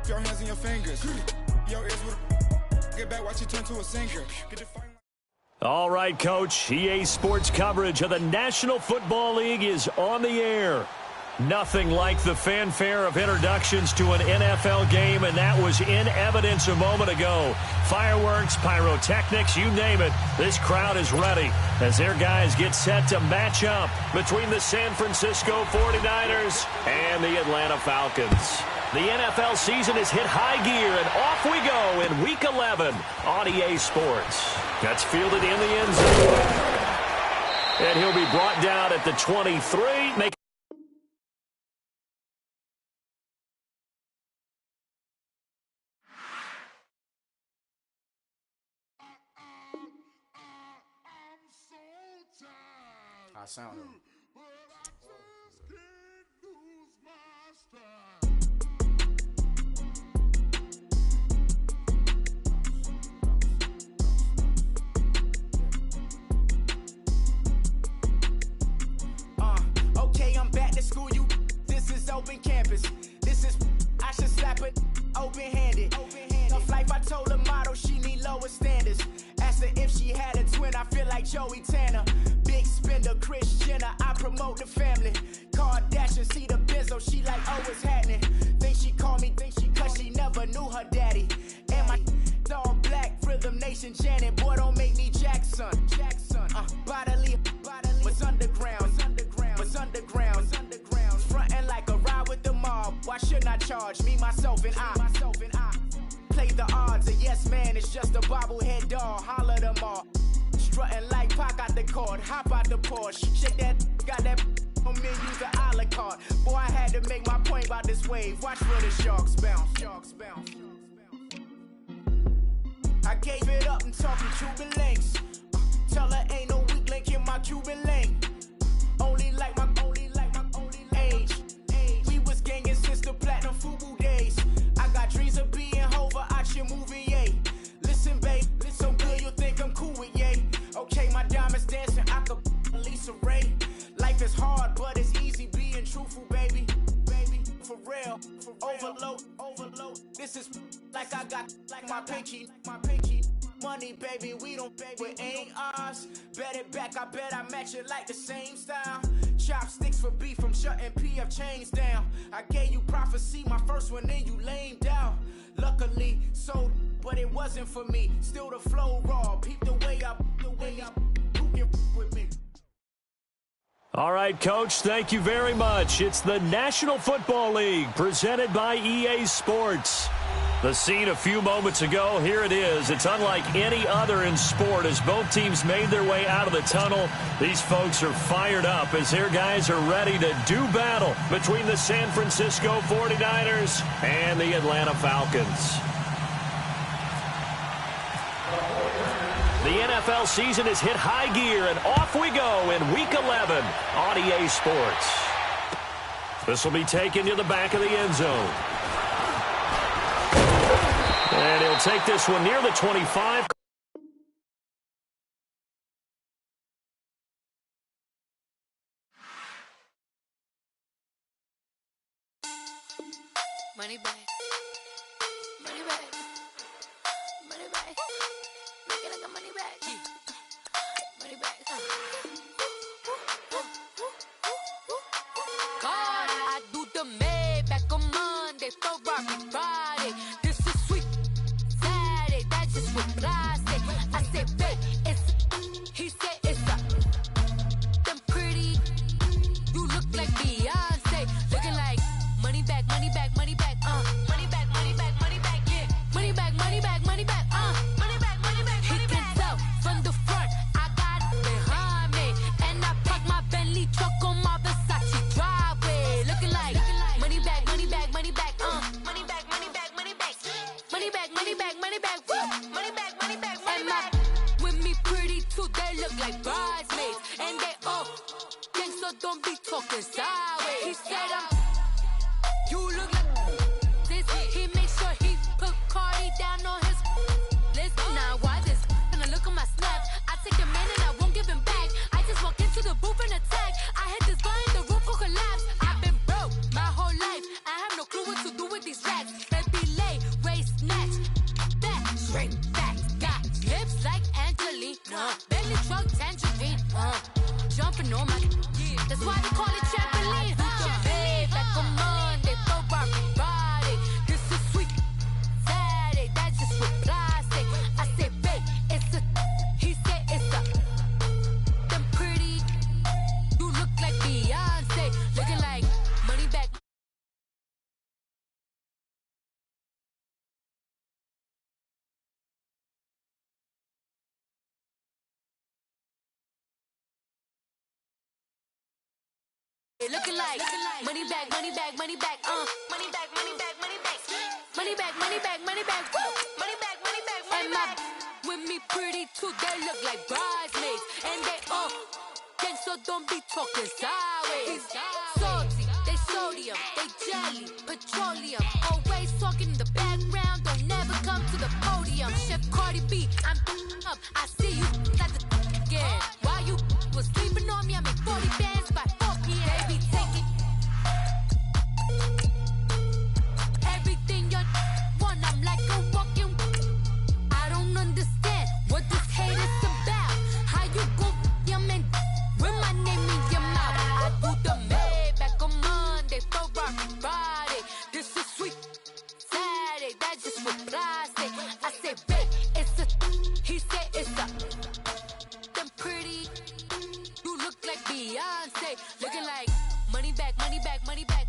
Your hands and your fingers. Your ears with get back, watch you turn to a singer. All right, Coach. EA Sports coverage of the National Football League is on the air. Nothing like the fanfare of introductions to an NFL game, and that was in evidence a moment ago. Fireworks, pyrotechnics, you name it. This crowd is ready as their guys get set to match up between the San Francisco 49ers and the Atlanta Falcons. The NFL season has hit high gear, and off we go in Week 11 on EA Sports. That's fielded in the end zone. And he'll be brought down at the 23. I sound him. Okay, I'm back to school. This is open campus. This is I should slap it open-handed. Tough life, I told her motto she need lower standards. Asked her if she had a twin. I feel like Joey Tanner. Big spender, Kris Jenner, I promote the family. Kardashian, see the Benzo, she like, oh, it's happening. Think she called me, cause she never knew her daddy. And my all black, Rhythm Nation, Janet, boy, don't make me Jackson. Bodily, was underground. Frontin' like a ride with the mob. Why shouldn't I charge me, myself, and I? Play the odds, a yes man is just a bobblehead doll. Holler them all. Strutting like Pac out the court, hop out the Porsche. Shake that, got that on me, use the a la carte. Boy, I had to make my point about this wave. Watch where the sharks bounce. I gave it up, I'm talking Cuban links. Tell her ain't no weak link in my Cuban link. Only like my age. We was gangin' since the platinum FUBU days. I got dreams of being Hova out your movie, yay. Listen, babe, so good you'll think I'm cool with yay. Okay, my diamonds dancing, I could Lisa Ray. Life is hard, but it's easy being truthful, baby. For real, overload. This is like I got like my pinky. Money, baby, we don't pay, it ain't ours. Bet it back, I bet I match it like the same style. Chopsticks for beef from shutting PF chains down. I gave you prophecy, my first one, then you lamed out. Luckily, sold, but it wasn't for me. Still the flow raw, peep the way up, who can with me? All right, Coach, thank you very much. It's the National Football League presented by EA Sports. The scene a few moments ago, here it is. It's unlike any other in sport as both teams made their way out of the tunnel. These folks are fired up as their guys are ready to do battle between the San Francisco 49ers and the Atlanta Falcons. The NFL season has hit high gear, and off we go in Week 11 on EA Sports. This will be taken to the back of the end zone. And he'll take this one near the 25. Money back. Money back. Money back. Make it like a money back. Money back. God, I do the Maybach on Monday, Ferrari Friday. This is sweet Saturday. That's just what I say. I say, babe, it's. He said it's a. Them pretty. You look like Beyonce. Looking like money back, money back, money back. Money back, money back, money back. Yeah. Money back, money back, money back. Money back, money back. He can tell from the front. I got it behind me, and I park my Bentley truck on my Versace driveway. Looking like money back, money back, money back. Money back, money back, money back. Money back, money back, money back. Woo. Money back, money back, money back. With me pretty too, they look like bridesmaids, and they all gang, so don't be talking sideways. He said you look like this. He make sure he put Cardi down on his list. Now why this? Gonna look at my snap. I take a man and I won't give him back. I just walk into the booth and attack. I hit this guy in the roof will collapse. I've been broke my whole life. I have no clue what to do with these racks. Baby, know my that's why they call it trampoline. Hey, back on Monday, throw rock Friday. This is sweet Saturday, that's just what plastic. I say, babe, it's a. He said it's a. Them pretty. You look like Beyonce, looking like money back. Looking like money back, money back, money back, money back, money back, money back, money back, money back, money back, woo, money back, money back, money back. With me pretty too, they look like bridesmaids, and they gang, so don't be talking sideways. Salty, they sodium, they jelly, petroleum, always talking in the background, don't never come to the podium. Chef Cardi B, I'm up, I see you at the again. While you was sleeping on me, I make 40 bands by 4 p.m. Baby, take it. Everything you want, I'm like a walking. I don't understand what this hate is about. How you go, your man, with my name in your mouth. I do the Maybach on Monday, throw rock Friday. This is sweet Saturday, that's just what plastic. I say, babe, it's a. He said it's a. Them pretty. You look like Beyonce, looking like money back, money back, money back,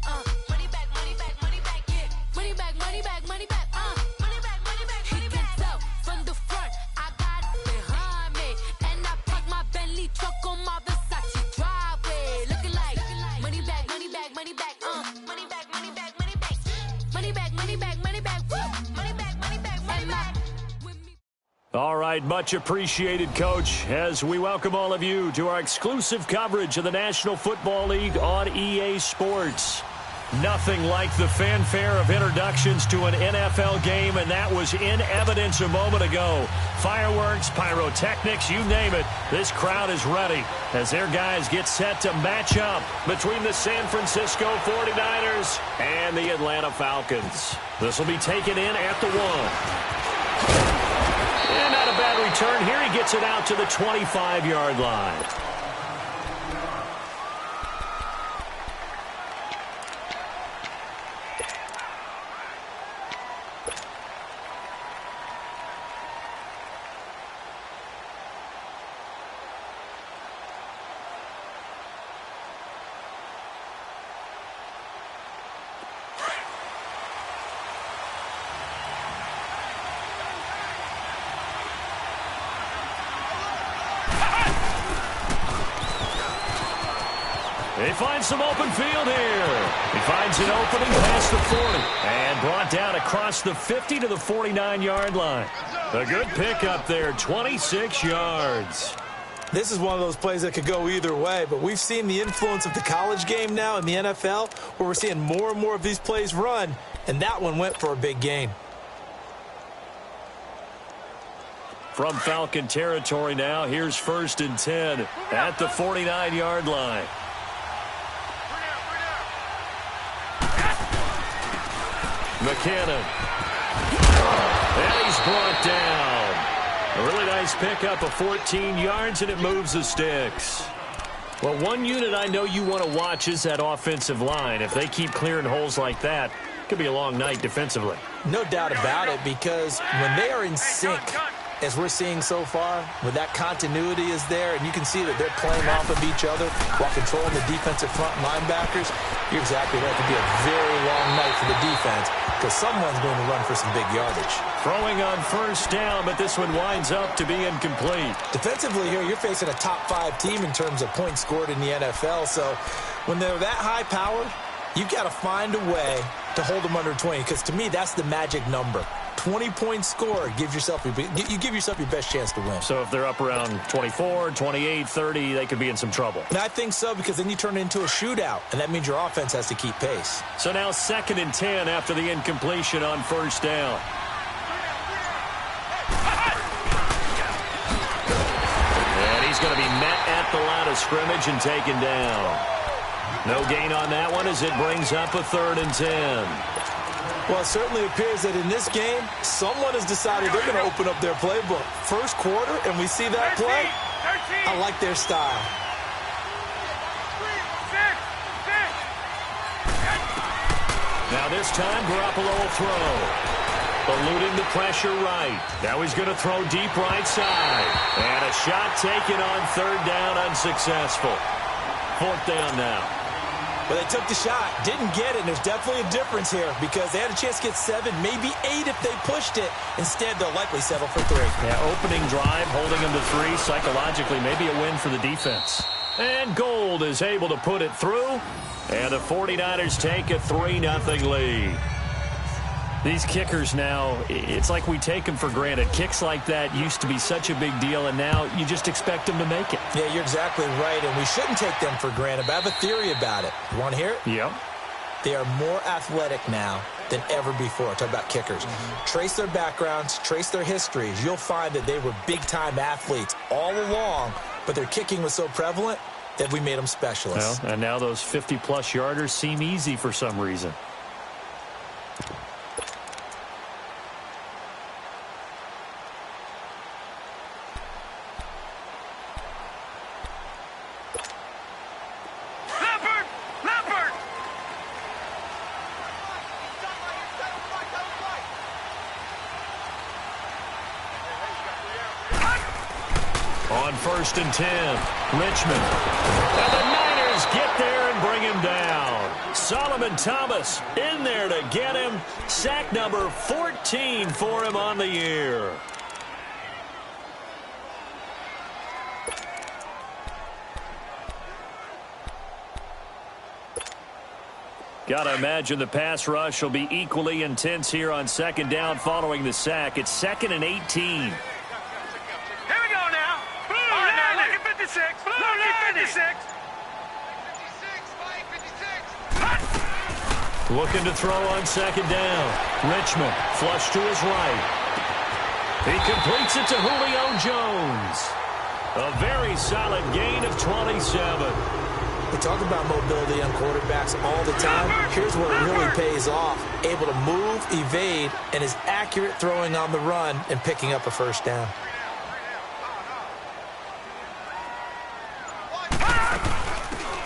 money back, money back, money back, yeah, money back, money back, money back, money back, money back, money back. He can tell from the front, I got it behind me, and I park my Bentley truck on my Versace driveway, looking like money back, money back, money back, money back, money back, money back, money back, money back, money back, woo, money back, money back, money back. All right, much appreciated, Coach, as we welcome all of you to our exclusive coverage of the National Football League on EA Sports. Nothing like the fanfare of introductions to an NFL game, and that was in evidence a moment ago. Fireworks, pyrotechnics, you name it. This crowd is ready as their guys get set to match up between the San Francisco 49ers and the Atlanta Falcons. This will be taken in at the 1. And not a bad return here. He gets it out to the 25-yard line. He finds some open field here. He finds an opening past the 40 and brought down across the 50 to the 49-yard line. A good pickup there, 26 yards. This is one of those plays that could go either way, but we've seen the influence of the college game now in the NFL, where we're seeing more and more of these plays run, and that one went for a big gain. From Falcon territory now, here's 1st and 10 at the 49-yard line. McKinnon. And he's brought down. A really nice pickup of 14 yards, and it moves the sticks. Well, one unit I know you want to watch is that offensive line. If they keep clearing holes like that, it could be a long night defensively. No doubt about it, because when they are in sync, as we're seeing so far, when that continuity is there, and you can see that they're playing off of each other while controlling the defensive front linebackers, you're exactly right. It could be a very long night for the defense because someone's going to run for some big yardage. Throwing on 1st down, but this one winds up to be incomplete. Defensively here, you're facing a top 5 team in terms of points scored in the NFL, so when they're that high powered, you've got to find a way to hold them under 20, because to me, that's the magic number. 20-point score, you give yourself your best chance to win. So if they're up around 24, 28, 30, they could be in some trouble. And I think so, because then you turn it into a shootout, and that means your offense has to keep pace. So now 2nd and 10 after the incompletion on 1st down. And he's going to be met at the line of scrimmage and taken down. No gain on that one as it brings up a 3rd and 10. Well, it certainly appears that in this game, someone has decided they're going to open up their playbook. First quarter, and we see that play. I like their style. Now this time, Garoppolo will throw. Eluding the pressure right. Now he's going to throw deep right side. And a shot taken on third down, unsuccessful. Fourth down now. Well, they took the shot, didn't get it, and there's definitely a difference here because they had a chance to get 7, maybe 8 if they pushed it. Instead, they'll likely settle for 3. Yeah, opening drive, holding them to 3. Psychologically, maybe a win for the defense. And Gold is able to put it through. And the 49ers take a 3-0 lead. These kickers now, it's like we take them for granted. Kicks like that used to be such a big deal, and now you just expect them to make it. Yeah, you're exactly right, and we shouldn't take them for granted, but I have a theory about it. You want to hear it? Yep. They are more athletic now than ever before. Talk about kickers. Trace their backgrounds, trace their histories. You'll find that they were big-time athletes all along, but their kicking was so prevalent that we made them specialists. Well, and now those 50-plus yarders seem easy for some reason. On 1st and 10, Richmond. And the Niners get there and bring him down. Solomon Thomas in there to get him. Sack number 14 for him on the year. Got to imagine the pass rush will be equally intense here on 2nd down following the sack. It's 2nd and 18. Looking to throw on 2nd down. Richmond flush to his right. He completes it to Julio Jones. A very solid gain of 27. We talk about mobility on quarterbacks all the time. Here's where it really pays off. Able to move, evade, and is accurate throwing on the run and picking up a 1st down.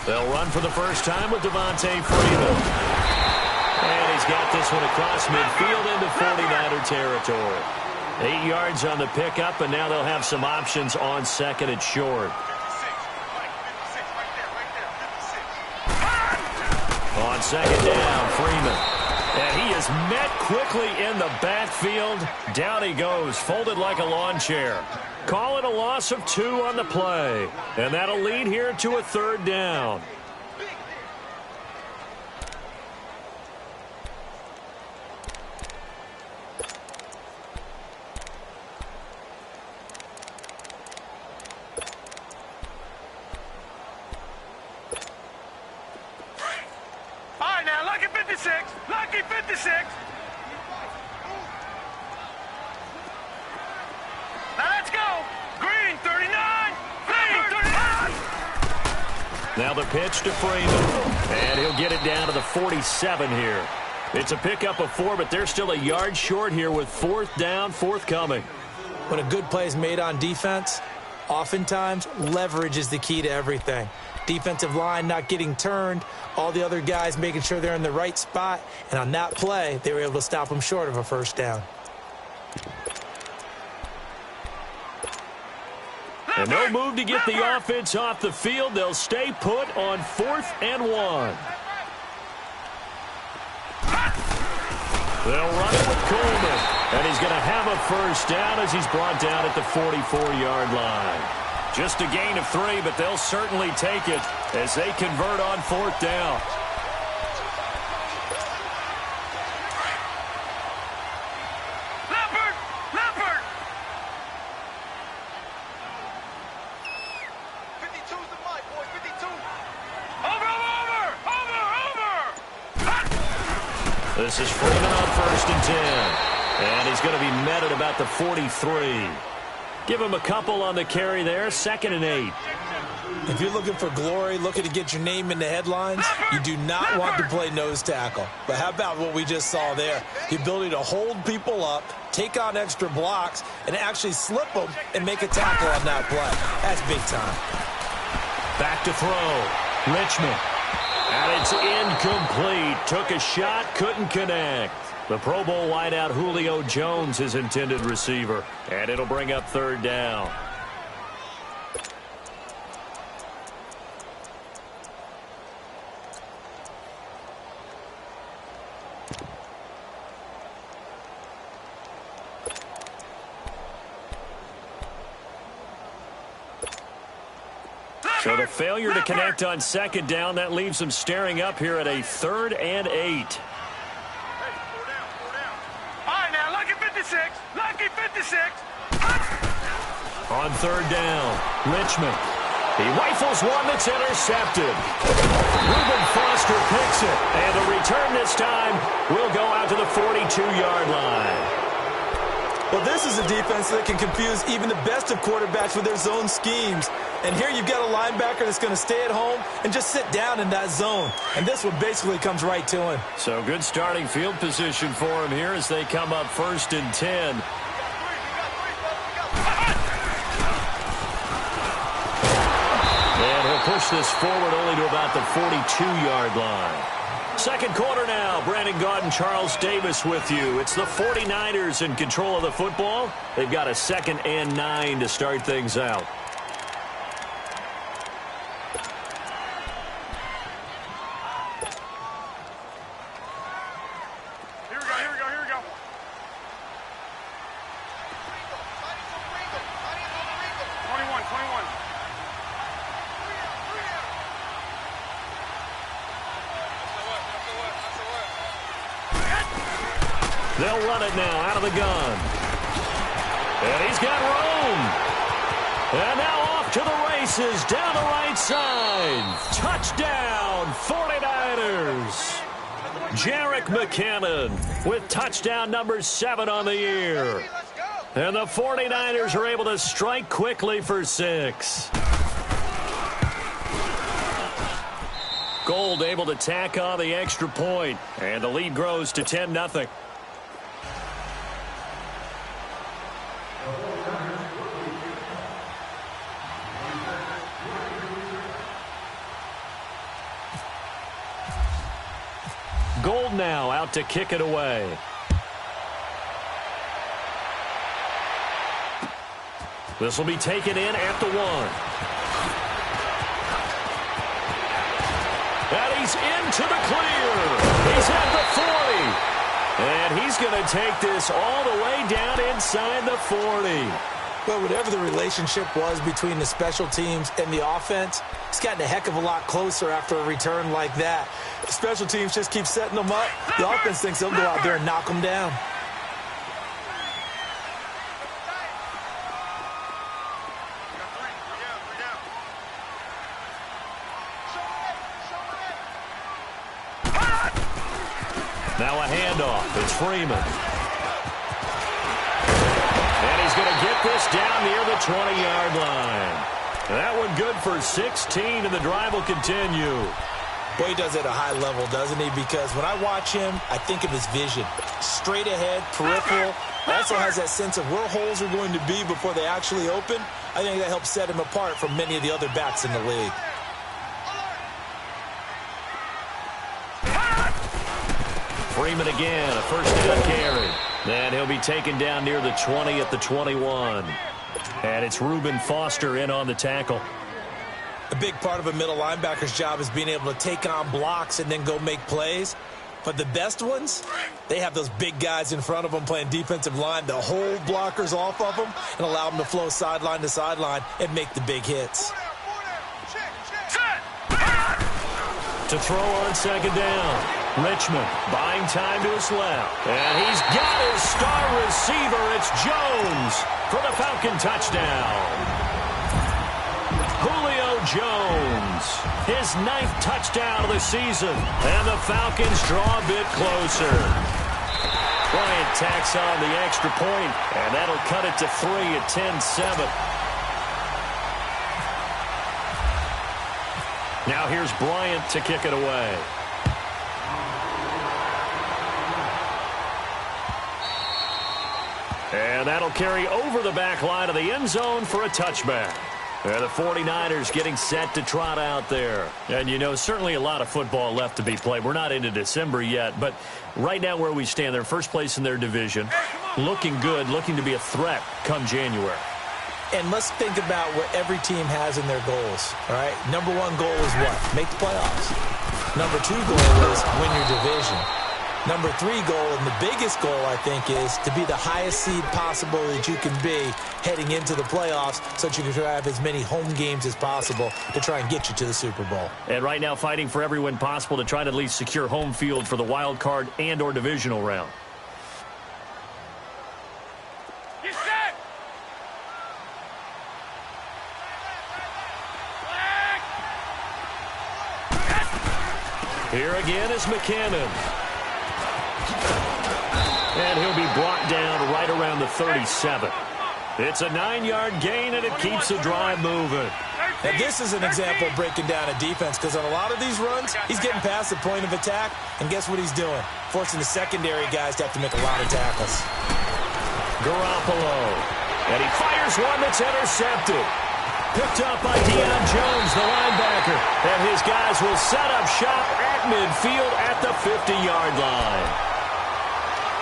They'll run for the first time with Devontae Freeman. And he's got this one across midfield into 49er territory. 8 yards on the pickup, and now they'll have some options on 2nd and short. On 2nd down, Freeman. And he is met quickly in the backfield. Down he goes, folded like a lawn chair. Call it a loss of 2 on the play. And that'll lead here to a 3rd down. Lucky 56. Now let's go. Green 39. Green 39. Now the pitch to Freeman. And he'll get it down to the 47 here. It's a pickup of 4, but they're still a yard short here with 4th down forthcoming. When a good play is made on defense, oftentimes leverage is the key to everything. Defensive line not getting turned, all the other guys making sure they're in the right spot, and on that play, they were able to stop them short of a 1st down. And no move to get the offense off the field. They'll stay put on 4th and 1. They'll run it with Coleman, and he's going to have a 1st down as he's brought down at the 44-yard line. Just a gain of 3, but they'll certainly take it as they convert on 4th down. Leopard! 52's the mic, boy, 52. Over! This is Freeman on 1st and 10. And he's going to be met at about the 43. Give him a couple on the carry there, 2nd and 8. If you're looking for glory, looking to get your name in the headlines, you do not want to play nose tackle. But how about what we just saw there? The ability to hold people up, take on extra blocks, and actually slip them and make a tackle on that play. That's big time. Back to throw. Richmond. And it's incomplete. Took a shot, couldn't connect. The Pro Bowl wideout Julio Jones, his intended receiver. And it'll bring up third down. So the failure to connect on second down, that leaves them staring up here at a 3rd and 8. Hey, 4 down, 4 down. All right, now, lucky 56. Lucky 56. On third down, Richmond. He rifles one that's intercepted. Reuben Foster picks it. And the return this time will go out to the 42-yard line. Well, this is a defense that can confuse even the best of quarterbacks with their zone schemes. And here you've got a linebacker that's going to stay at home and just sit down in that zone. And this one basically comes right to him. So good starting field position for him here as they come up 1st and 10. And he'll push this forward only to about the 42-yard line. Second quarter now. Brandon Gaudin, Charles Davis with you. It's the 49ers in control of the football. They've got a 2nd and 9 to start things out. Here we go, here we go, here we go. They'll run it now out of the gun. And he's got room. And now off to the races down the right side. Touchdown, 49ers. Jerick McKinnon with touchdown number 7 on the year. And the 49ers are able to strike quickly for 6. Gold able to tack on the extra point. And the lead grows to 10-0. Gold now out to kick it away. This will be taken in at the 1. And he's into the clear. He's at the 40. And he's going to take this all the way down inside the 40. Well, whatever the relationship was between the special teams and the offense, it's gotten a heck of a lot closer after a return like that. The special teams just keep setting them up. The offense thinks they'll go out there and knock them down. Now a handoff. It's Freeman. And he's going to get this down near the 20-yard line. That one good for 16, and the drive will continue. Boy, he does it at a high level, doesn't he? Because when I watch him, I think of his vision. Straight ahead, peripheral. Also has that sense of where holes are going to be before they actually open. I think that helps set him apart from many of the other backs in the league. Freeman again, a first down carry. And he'll be taken down near the 20 at the 21. And it's Reuben Foster in on the tackle. A big part of a middle linebacker's job is being able to take on blocks and then go make plays. But the best ones, they have those big guys in front of them playing defensive line to hold blockers off of them and allow them to flow sideline to sideline and make the big hits. To throw on second down. Richmond buying time to his left. And he's got his star receiver. It's Jones for the Falcon touchdown. Julio Jones, his 9th touchdown of the season. And the Falcons draw a bit closer. Bryant tacks on the extra point, and that'll cut it to 3 at 10-7. Now here's Bryant to kick it away. And that'll carry over the back line of the end zone for a touchback. The 49ers getting set to trot out there. And, you know, certainly a lot of football left to be played. We're not into December yet, but right now where we stand, they're first place in their division, looking good, looking to be a threat come January. And let's think about what every team has in their goals, all right? Number one goal is what? Make the playoffs. Number two goal is win your division. Number three goal, and the biggest goal, I think, is to be the highest seed possible that you can be heading into the playoffs so that you can have as many home games as possible to try and get you to the Super Bowl. And right now fighting for every win possible to try to at least secure home field for the wild card and or divisional round. Get set! Here again is McKinnon. And he'll be brought down right around the 37. It's a 9-yard gain, and it keeps the drive moving. Now, this is an example of breaking down a defense, because on a lot of these runs, he's getting past the point of attack, and guess what he's doing? Forcing the secondary guys to have to make a lot of tackles. Garoppolo. And he fires one that's intercepted. Picked up by Deion Jones, the linebacker. And his guys will set up shop at midfield at the 50-yard line.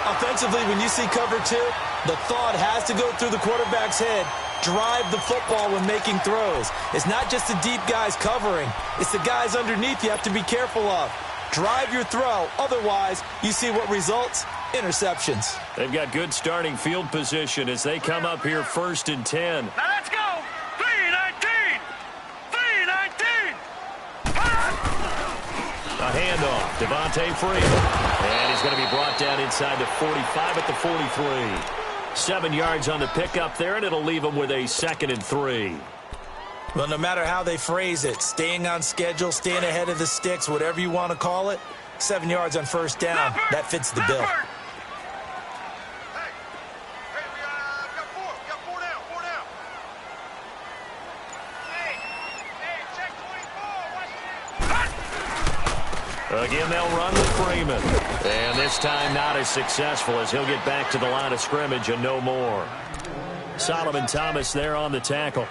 Offensively, when you see cover two, the thought has to go through the quarterback's head. Drive the football when making throws. It's not just the deep guys covering. It's the guys underneath you have to be careful of. Drive your throw. Otherwise, you see what results? Interceptions. They've got good starting field position as they come up here 1st and 10. Now let's go! 3-19! 3-19! A handoff. Devontae Freeman. And he's going to be brought down inside the 45 at the 43. 7 yards on the pickup there, and it'll leave him with a 2nd and 3. Well, no matter how they phrase it, staying on schedule, staying ahead of the sticks, whatever you want to call it, 7 yards on first down, that fits the bill. Again, they'll run with Freeman. And this time not as successful as he'll get back to the line of scrimmage and no more. Solomon Thomas there on the tackle.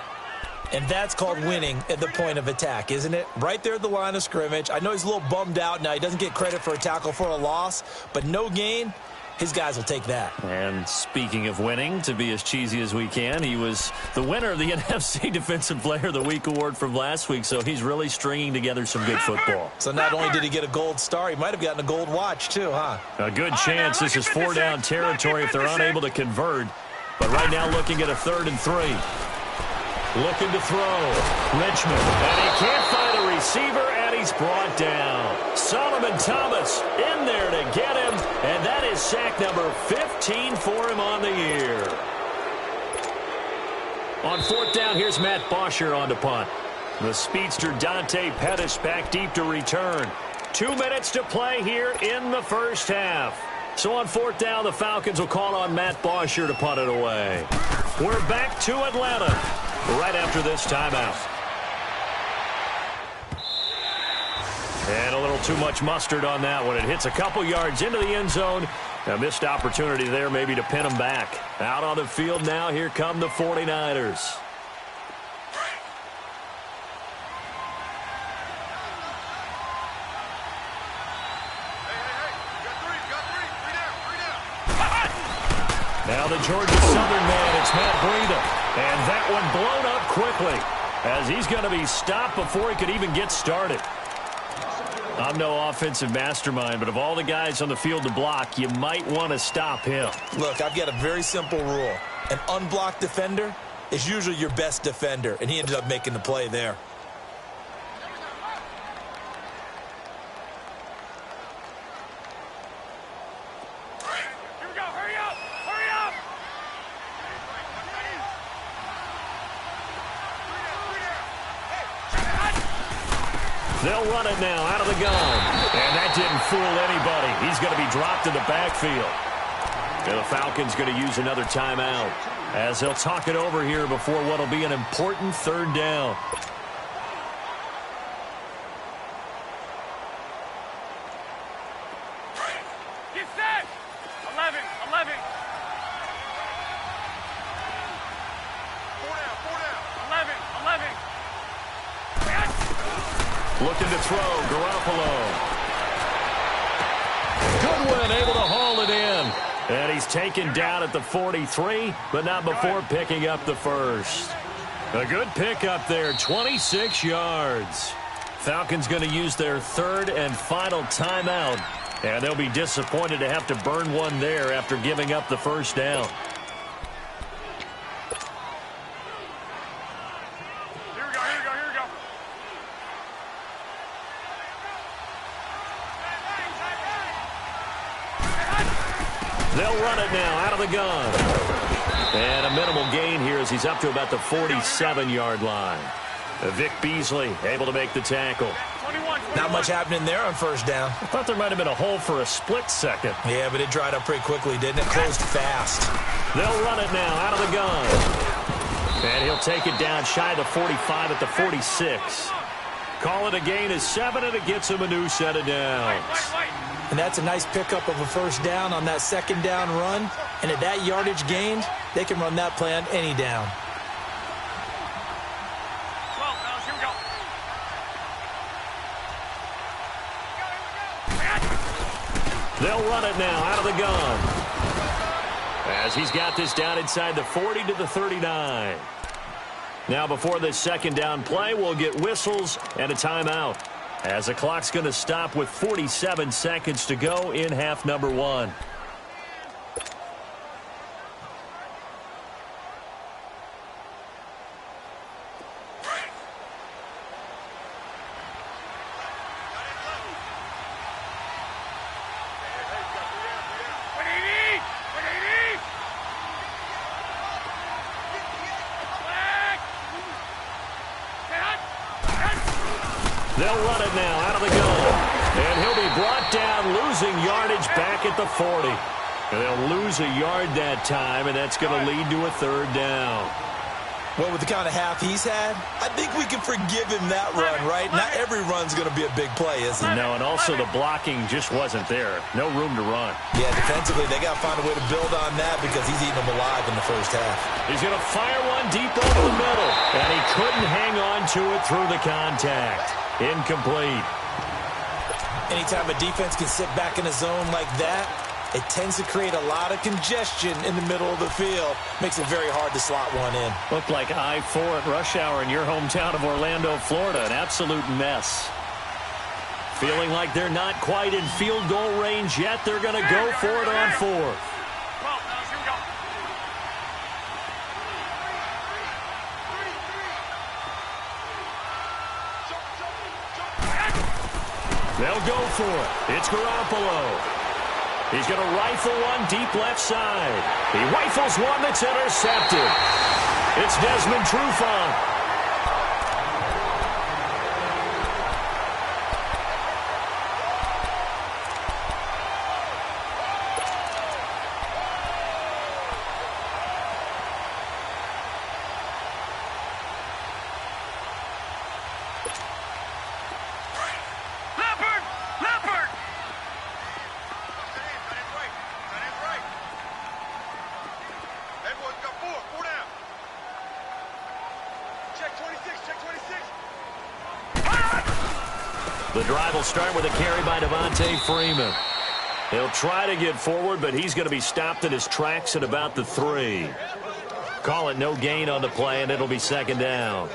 And that's called winning at the point of attack, isn't it? Right there at the line of scrimmage. I know he's a little bummed out now. He doesn't get credit for a tackle for a loss, but no gain. His guys will take that. And speaking of winning, to be as cheesy as we can, he was the winner of the NFC Defensive Player of the Week award from last week, so he's really stringing together some good football. So not only did he get a gold star, he might have gotten a gold watch too, huh? A good chance. This is 4-down territory if they're unable to convert. But right now looking at a 3rd and 3. Looking to throw. Richmond. And he can't find a receiver, and he's brought down. Solomon Thomas in there to get him, and that is sack number 15 for him on the year. On 4th down, here's Matt Bosher on to punt. The speedster Dante Pettis back deep to return. 2 minutes to play here in the first half. So on 4th down, the Falcons will call on Matt Bosher to punt it away. We're back to Atlanta right after this timeout. And a little too much mustard on that one. It hits a couple yards into the end zone. A missed opportunity there maybe to pin them back. Out on the field now, here come the 49ers. Now the Georgia Southern man, it's Matt Breida. And that one blown up quickly as he's going to be stopped before he could even get started. I'm no offensive mastermind, but of all the guys on the field to block, you might want to stop him. Look, I've got a very simple rule. An unblocked defender is usually your best defender, and he ended up making the play there. Here we go, hurry up! Hurry up! They'll run it now out of the gun. And that didn't fool anybody. He's going to be dropped in the backfield. And the Falcons going to use another timeout as they'll talk it over here before what will be an important 3rd down. Get set! 11, 11. 4 down, 11, 11. Looking to throw, Garoppolo. Goodwin able to haul it in. And he's taken down at the 43, but not before picking up the first. A good pickup there, 26 yards. Falcons going to use their third and final timeout. And they'll be disappointed to have to burn one there after giving up the first down. Here we go, here we go, here we go. They'll run it now out of the gun. And a minimal gain here as he's up to about the 47-yard line. Vic Beasley able to make the tackle. 21. Not much happening there on first down. I thought there might have been a hole for a split second. Yeah, but it dried up pretty quickly, didn't it? Closed fast. They'll run it now out of the gun. And he'll take it down shy of the 45 at the 46. Call it a gain of 7, and it gets him a new set of downs. And that's a nice pickup of a first down on that second down run. And at that yardage gained, they can run that play on any down. 12, fellas, here we go. They'll run it now out of the gun. As he's got this down inside the 40 to the 39. Now before this second down play, we'll get whistles and a timeout. As the clock's going to stop with 47 seconds to go in half number 1. They'll run it now out of the gun. And he'll be brought down, losing yardage back at the 40. And they'll lose a yard that time, and that's going to lead to a third down. Well, with the kind of half he's had, I think we can forgive him that run, right? Not every run's going to be a big play, is it? No, and also the blocking just wasn't there. No room to run. Yeah, defensively, they got to find a way to build on that because he's eating them alive in the first half. He's going to fire one deep over the middle, and he couldn't hang on to it through the contact. Incomplete. Anytime a defense can sit back in a zone like that, it tends to create a lot of congestion in the middle of the field. Makes it very hard to slot one in. Looked like I-4 at rush hour in your hometown of Orlando, Florida. An absolute mess. Feeling like they're not quite in field goal range yet. They're going to go for it on 4th. 12, fellas, here we go. They'll go for it. It's Garoppolo. He's going to rifle one deep left side. He rifles one that's intercepted. It's Desmond Trufant. The drive will start with a carry by Devontae Freeman. He'll try to get forward, but he's going to be stopped in his tracks at about the 3. Call it no gain on the play, and it'll be second down.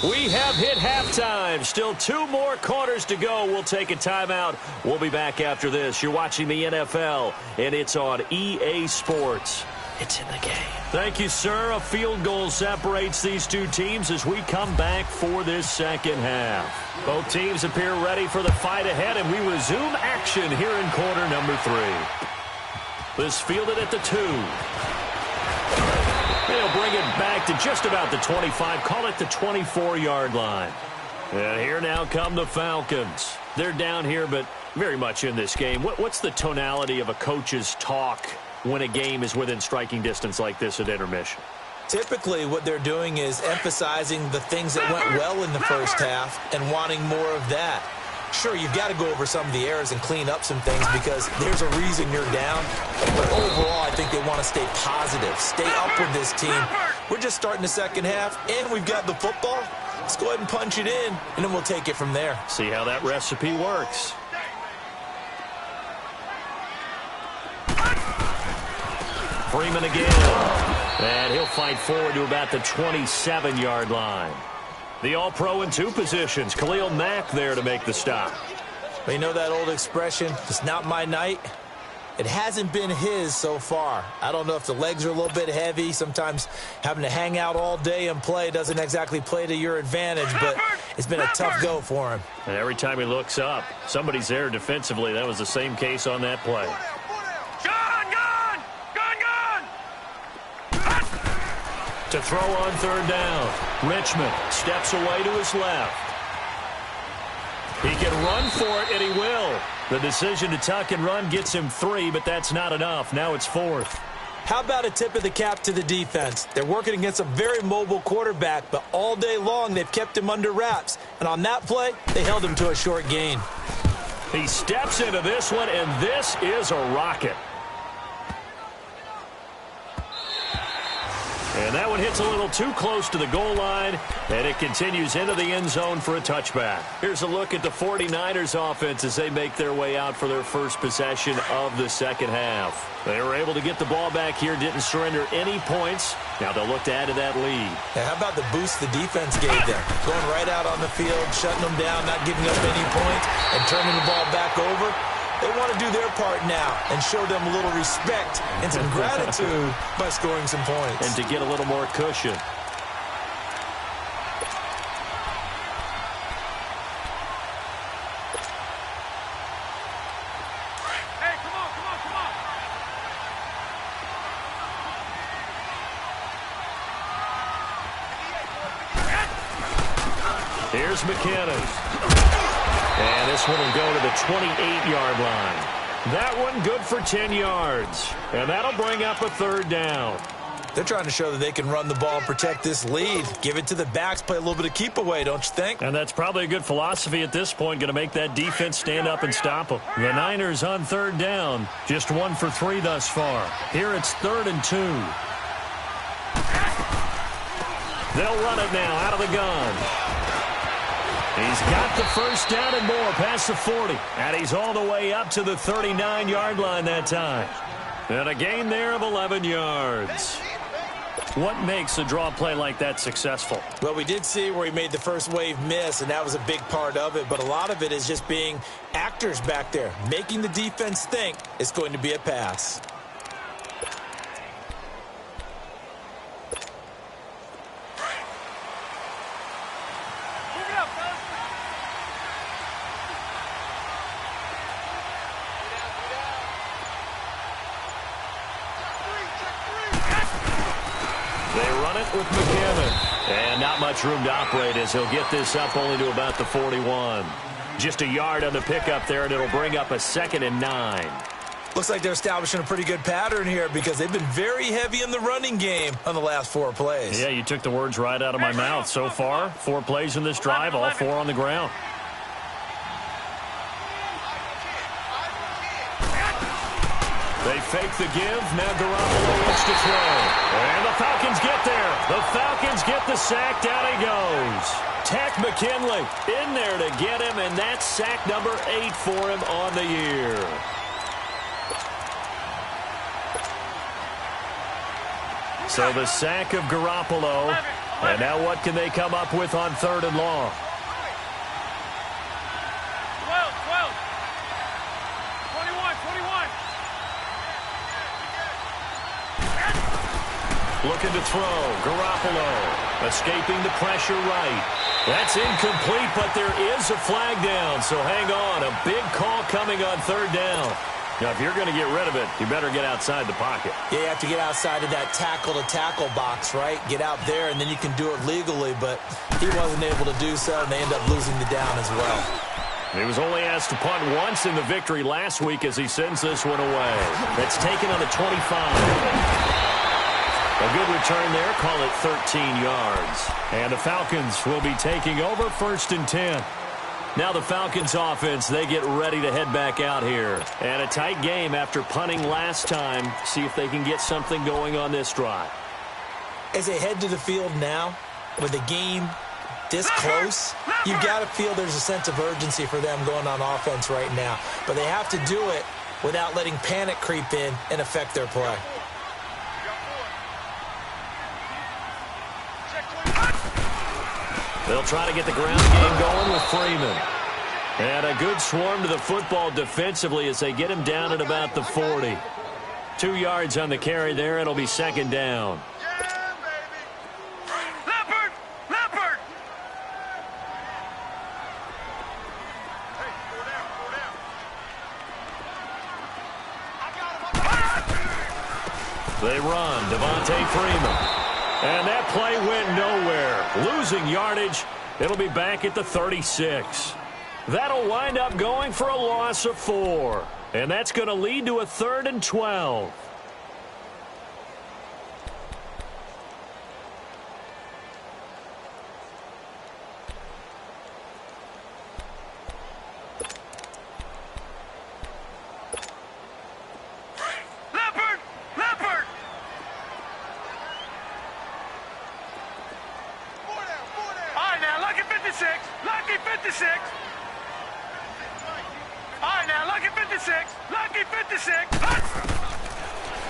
We have hit halftime. Still 2 more quarters to go. We'll take a timeout. We'll be back after this. You're watching the NFL, and it's on EA Sports. It's in the game. Thank you, sir. A field goal separates these two teams as we come back for this second half. Both teams appear ready for the fight ahead, and we resume action here in quarter number 3. This fielded at the 2. They'll bring it back to just about the 25. Call it the 24-yard line. And here now come the Falcons. They're down here, but very much in this game. What's the tonality of a coach's talk when a game is within striking distance like this at intermission? Typically, what they're doing is emphasizing the things that went well in the first half and wanting more of that. Sure, you've got to go over some of the errors and clean up some things because there's a reason you're down. But overall, I think they want to stay positive, stay up with this team. We're just starting the second half, and we've got the football. let's go ahead and punch it in, and then we'll take it from there. See how that recipe works. Freeman again. And he'll fight forward to about the 27-yard line. The All-Pro in 2 positions. Khalil Mack there to make the stop. Well, you know that old expression, it's not my night? It hasn't been his so far. I don't know if the legs are a little bit heavy. Sometimes having to hang out all day and play doesn't exactly play to your advantage, but it's been a tough go for him. And every time he looks up, somebody's there defensively. That was the same case on that play. To throw on 3rd down. Richmond steps away to his left. He can run for it, and he will. The decision to tuck and run gets him 3, but that's not enough. Now it's 4th. How about a tip of the cap to the defense? They're working against a very mobile quarterback, but all day long they've kept him under wraps. And on that play, they held him to a short gain. He steps into this one, and this is a rocket. And that one hits a little too close to the goal line, and it continues into the end zone for a touchback. Here's a look at the 49ers offense as they make their way out for their first possession of the second half. They were able to get the ball back here, didn't surrender any points. Now they'll look to add to that lead. Yeah, how about the boost the defense gave them? Going right out on the field, shutting them down, not giving up any points, and turning the ball back over. They want to do their part now and show them a little respect and some gratitude by scoring some points. And to get a little more cushion. Hey, come on, come on, come on. Here's McKinnon. And this one will go to the 28-yard line. That one good for 10 yards. And that'll bring up a 3rd down. They're trying to show that they can run the ball and protect this lead. Give it to the backs, play a little bit of keep away, don't you think? And that's probably a good philosophy at this point, going to make that defense stand up and stop them. The Niners on 3rd down. Just 1 for 3 thus far. Here it's 3rd and 2. They'll run it now out of the gun. He's got the first down and more past the 40. And he's all the way up to the 39-yard line that time. And a gain there of 11 yards. What makes a draw play like that successful? Well, we did see where he made the first wave miss, and that was a big part of it. But a lot of it is just being actors back there, making the defense think it's going to be a pass. With McKinnon. And not much room to operate as he'll get this up only to about the 41. Just a yard on the pickup there, and it'll bring up a 2nd and 9. Looks like they're establishing a pretty good pattern here because they've been very heavy in the running game on the last 4 plays. Yeah, you took the words right out of my mouth. So far, 4 plays in this drive, all 4 on the ground. They fake the give. Now Garoppolo wants to throw. And the Falcons get there. The Falcons get the sack. Down he goes. Takk McKinley in there to get him, and that's sack number 8 for him on the year. So the sack of Garoppolo. And now what can they come up with on 3rd and long? 12, 12. 21, 21. Looking to throw. Garoppolo escaping the pressure right. That's incomplete, but there is a flag down, so hang on. A big call coming on 3rd down. Now, if you're going to get rid of it, you better get outside the pocket. Yeah, you have to get outside of that tackle-to-tackle box, right? Get out there, and then you can do it legally, but he wasn't able to do so, and they end up losing the down as well. He was only asked to punt once in the victory last week as he sends this one away. That's taken on the 25. A good return there, call it 13 yards. And the Falcons will be taking over 1st and 10. Now the Falcons offense, they get ready to head back out here. And a tight game after punting last time. See if they can get something going on this drive. As they head to the field now, with the game this close, you've got to feel there's a sense of urgency for them going on offense right now. But they have to do it without letting panic creep in and affect their play. They'll try to get the ground game going with Freeman. And a good swarm to the football defensively as they get him down at about the 40. 2 yards on the carry there. It'll be second down. They run, Devontae Freeman. And that play went nowhere. Losing yardage. It'll be back at the 36. That'll wind up going for a loss of 4. And that's going to lead to a 3rd and 12.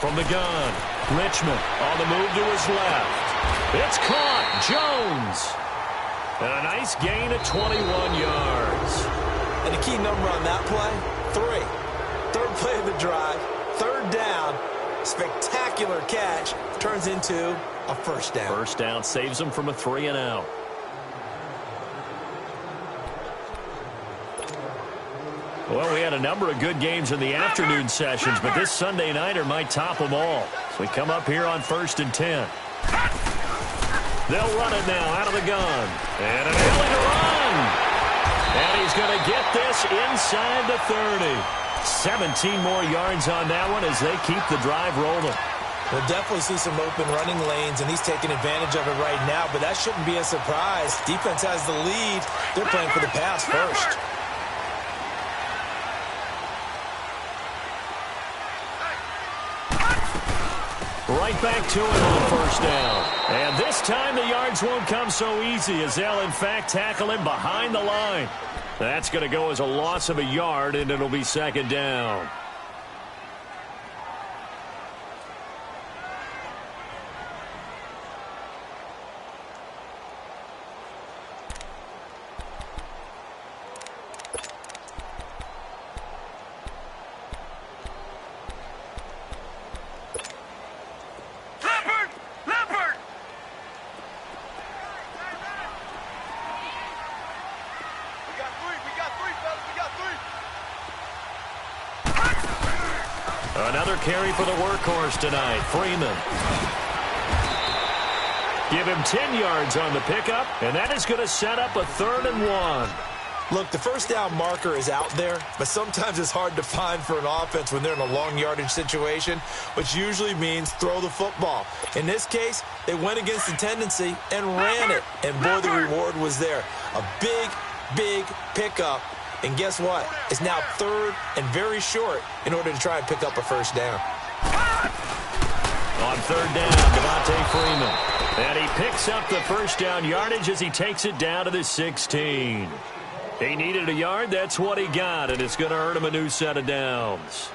From the gun, Richmond on the move to his left. It's caught. Jones. And a nice gain of 21 yards. And the key number on that play, 3. Third play of the drive, 3rd down. Spectacular catch turns into a first down. First down saves them from a 3 and out. Well, we had a number of good games in the afternoon sessions, but this Sunday nighter might top them all. So we come up here on 1st and 10. They'll run it now out of the gun. And an alley to run. And he's going to get this inside the 30. 17 more yards on that one as they keep the drive rolling. We'll definitely see some open running lanes, and he's taking advantage of it right now, but that shouldn't be a surprise. Defense has the lead. They're playing for the pass first. Right back to it on 1st down. And this time the yards won't come so easy as they'll, in fact, tackle him behind the line. That's going to go as a loss of a yard, and it'll be 2nd down. Another carry for the workhorse tonight, Freeman. Give him 10 yards on the pickup, and that is going to set up a 3rd and 1. Look, the first down marker is out there, but sometimes it's hard to find for an offense when they're in a long yardage situation, which usually means throw the football. In this case, they went against the tendency and ran it, and boy, the reward was there. A big, big pickup. And guess what? It's now 3rd and very short in order to try and pick up a first down. On 3rd down, Devontae Freeman. And he picks up the first down yardage as he takes it down to the 16. He needed a yard. That's what he got, and it's going to earn him a new set of downs.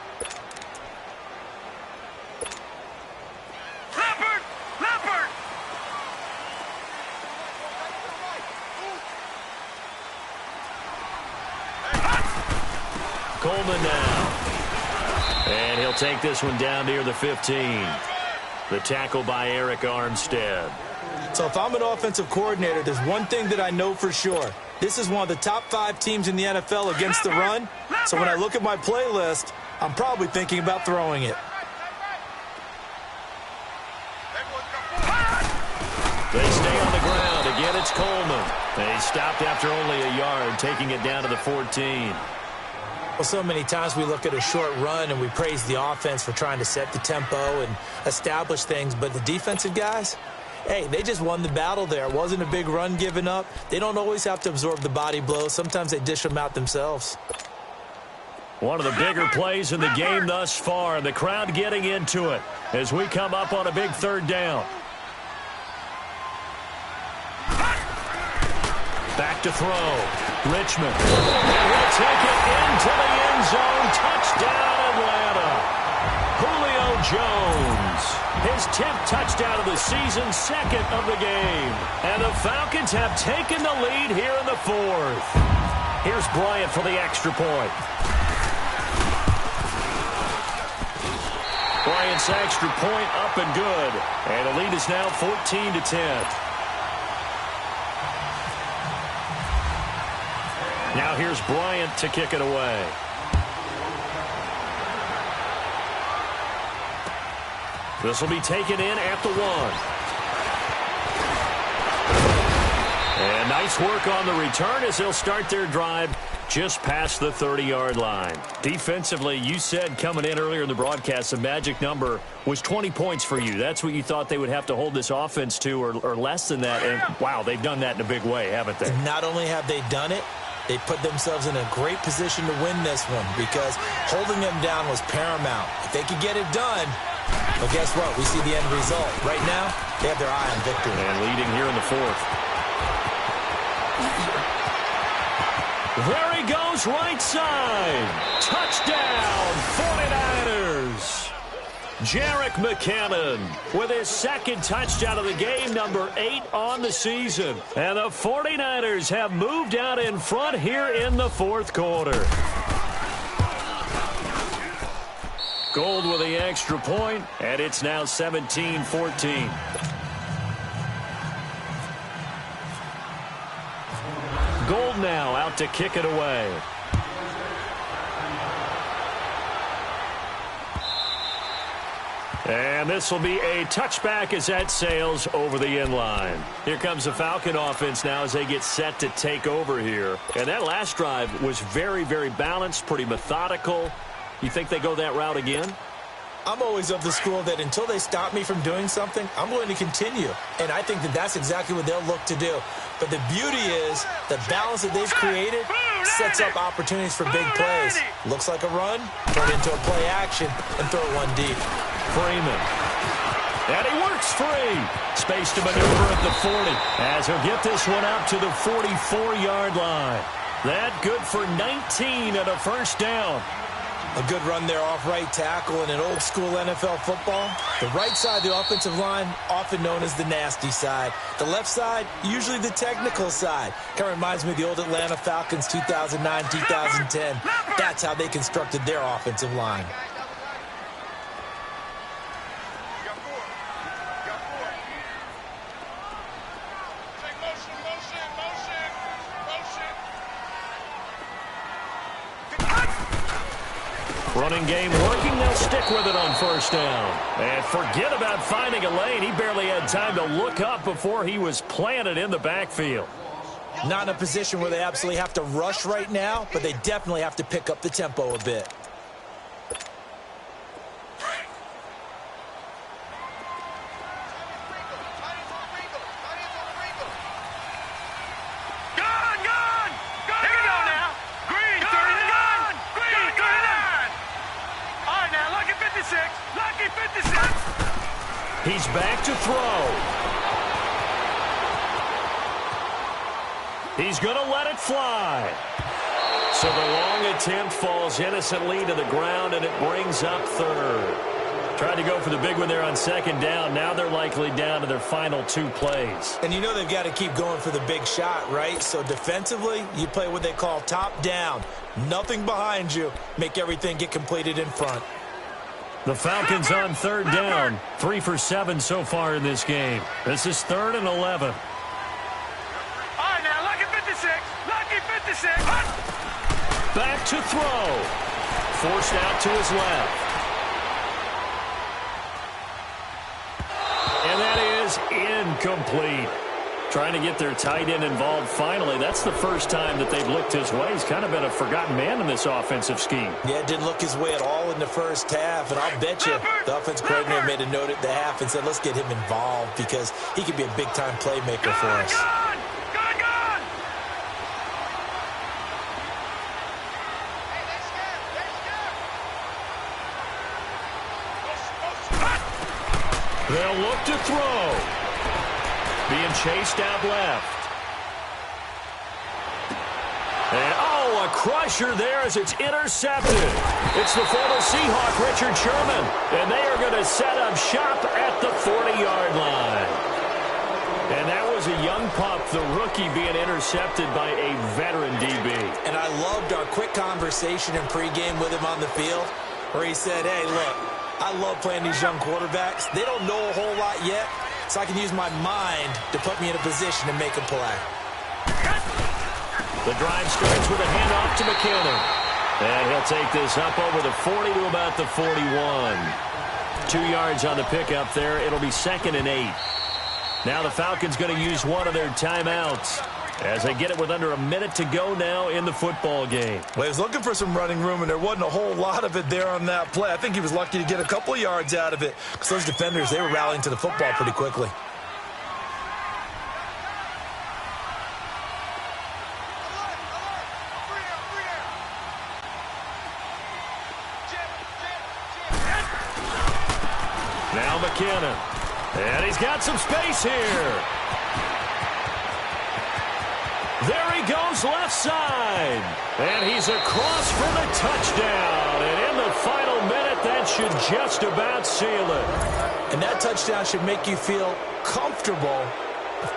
Coleman now. And he'll take this one down near the 15. The tackle by Eric Armstead. So if I'm an offensive coordinator, there's one thing that I know for sure. This is one of the top 5 teams in the NFL against the run. So when I look at my playlist, I'm probably thinking about throwing it. They stay on the ground. Again, it's Coleman. They stopped after only a yard, taking it down to the 14. Well, so many times we look at a short run and we praise the offense for trying to set the tempo and establish things, but the defensive guys, hey, they just won the battle there. It wasn't a big run given up. They don't always have to absorb the body blows. Sometimes they dish them out themselves. One of the bigger plays in the game thus far. The crowd getting into it as we come up on a big 3rd down. to throw. Richmond. And he'll take it into the end zone. Touchdown, Atlanta. Julio Jones. His 10th touchdown of the season, 2nd of the game. And the Falcons have taken the lead here in the 4th. Here's Bryant for the extra point. Bryant's extra point up and good. And the lead is now 14-10. Now here's Bryant to kick it away. This will be taken in at the 1. And nice work on the return as they'll start their drive just past the 30-yard line. Defensively, you said coming in earlier in the broadcast, the magic number was 20 points for you. That's what you thought they would have to hold this offense to, or less than that. And, wow, they've done that in a big way, haven't they? Not only have they done it, they put themselves in a great position to win this one because holding them down was paramount. If they could get it done, well, guess what? We see the end result. Right now, they have their eye on victory. And leading here in the 4th. There he goes, right side. Touchdown, 49ers. Jerick McKinnon with his 2nd touchdown of the game, number 8 on the season. And the 49ers have moved out in front here in the 4th quarter. Gold with the extra point, and it's now 17-14. Gold now out to kick it away. And this will be a touchback as that sails over the end line. Here comes the Falcon offense now as they get set to take over here. And that last drive was very, very balanced, pretty methodical. You think they go that route again? I'm always of the school that until they stop me from doing something, I'm going to continue. And I think that that's exactly what they'll look to do. But the beauty is the balance that they've created sets up opportunities for big plays. Looks like a run, turn it into a play action, and throw it one deep. Freeman. And he works free. Space to maneuver at the 40 as he'll get this one out to the 44-yard line. That good for 19 and a first down. A good run there off right tackle in an old-school NFL football. The right side of the offensive line, often known as the nasty side. The left side, usually the technical side. Kind of reminds me of the old Atlanta Falcons 2009-2010. That's how they constructed their offensive line. Running game working. They'll stick with it on first down. And forget about finding a lane. He barely had time to look up before he was planted in the backfield. Not in a position where they absolutely have to rush right now, but they definitely have to pick up the tempo a bit. He's back to throw. He's going to let it fly. So the long attempt falls innocently to the ground, and it brings up 3rd. Tried to go for the big one there on 2nd down. Now they're likely down to their final 2 plays. And you know they've got to keep going for the big shot, right? So defensively, you play what they call top down. Nothing behind you. Make everything get completed in front. The Falcons on 3rd down. 3 for 7 so far in this game. This is 3rd and 11. All right, now, lucky 56. Lucky 56. Back to throw. Forced out to his left. And that is incomplete. Trying to get their tight end involved finally. That's the first time that they've looked his way. He's kind of been a forgotten man in this offensive scheme. Yeah, it didn't look his way at all in the first half. And I'll bet you the offense coordinator made a note at the half and said, let's get him involved because he could be a big-time playmaker for us. They'll look to throw. Being chased out left. And, a crusher there as it's intercepted. It's the former Seahawk, Richard Sherman. And they are going to set up shop at the 40-yard line. And that was a young pup, the rookie, being intercepted by a veteran DB. And I loved our quick conversation in pregame with him on the field where he said, hey, look, I love playing these young quarterbacks. They don't know a whole lot yet, so I can use my mind to put me in a position to make a play. The drive starts with a handoff to McKinnon. And he'll take this up over the 40 to about the 41. 2 yards on the pickup there. It'll be 2nd and 8. Now the Falcons going to use one of their timeouts as they get it with under a minute to go now in the football game. Well, he was looking for some running room, and there wasn't a whole lot of it there on that play. I think he was lucky to get a couple of yards out of it because those defenders, they were rallying to the football pretty quickly. Now McKinnon. And he's got some space here. There he goes left side. And he's across for the touchdown. And in the final minute, that should just about seal it. And that touchdown should make you feel comfortable.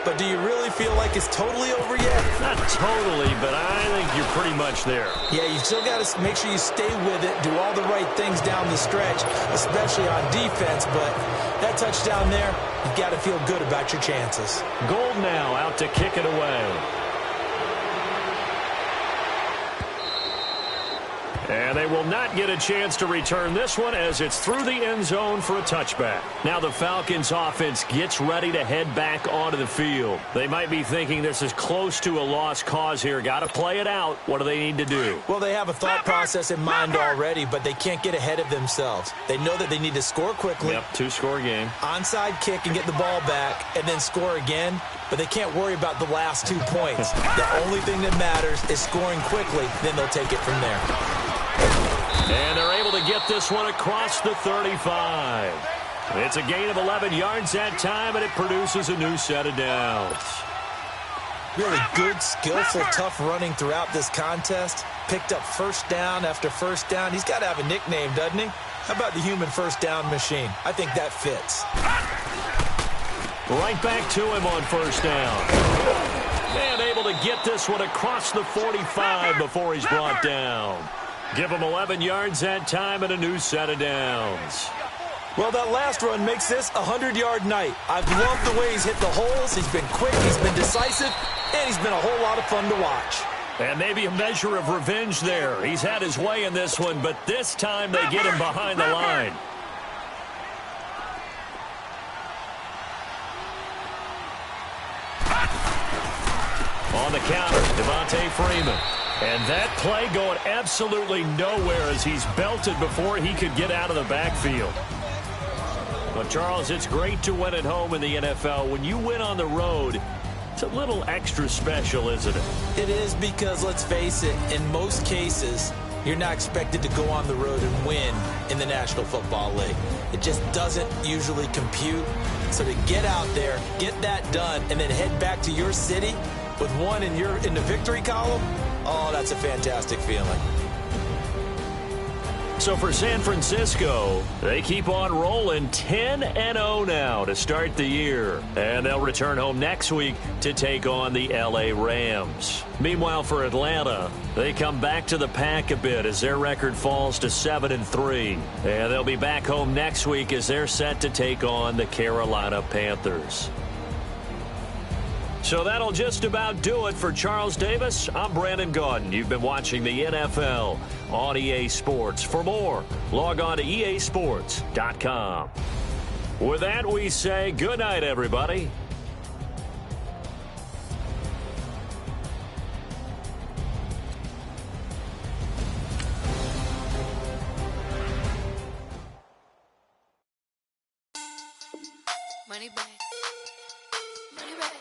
But do you really feel like it's totally over yet? Not totally, but I think you're pretty much there. Yeah, you still got to make sure you stay with it, do all the right things down the stretch, especially on defense. But that touchdown there, you've got to feel good about your chances. Gold now out to kick it away. And they will not get a chance to return this one as it's through the end zone for a touchback. Now the Falcons offense gets ready to head back onto the field. They might be thinking this is close to a lost cause here. Got to play it out. What do they need to do? Well, they have a thought process in mind already, but they can't get ahead of themselves. They know that they need to score quickly. Yep, 2-score game. Onside kick and get the ball back and then score again. But they can't worry about the last 2 points. The only thing that matters is scoring quickly. Then they'll take it from there. And they're able to get this one across the 35. It's a gain of 11 yards that time, and it produces a new set of downs. Really good, skillful, tough running throughout this contest. Picked up first down after first down. He's got to have a nickname, doesn't he? How about the human first down machine? I think that fits. Right back to him on first down. And able to get this one across the 45 before he's brought down. Give him 11 yards that time and a new set of downs. Well, that last run makes this a 100-yard night. I've loved the way he's hit the holes. He's been quick, he's been decisive, and he's been a whole lot of fun to watch. And maybe a measure of revenge there. He's had his way in this one, but this time they get him behind the line. On the counter, Devontae Freeman. And that play going absolutely nowhere as he's belted before he could get out of the backfield. Well, Charles, it's great to win at home in the NFL. When you win on the road, it's a little extra special, isn't it? It is because, let's face it, in most cases, you're not expected to go on the road and win in the National Football League. It just doesn't usually compute. So to get out there, get that done, and then head back to your city with one in the victory column, oh, that's a fantastic feeling. So for San Francisco, they keep on rolling 10-0 now to start the year. And they'll return home next week to take on the LA Rams. Meanwhile, for Atlanta, they come back to the pack a bit as their record falls to 7-3. And they'll be back home next week as they're set to take on the Carolina Panthers. So that'll just about do it for Charles Davis. I'm Brandon Gaudin. You've been watching the NFL on EA Sports. For more, log on to easports.com. With that, we say good night, everybody. Money back. Money back.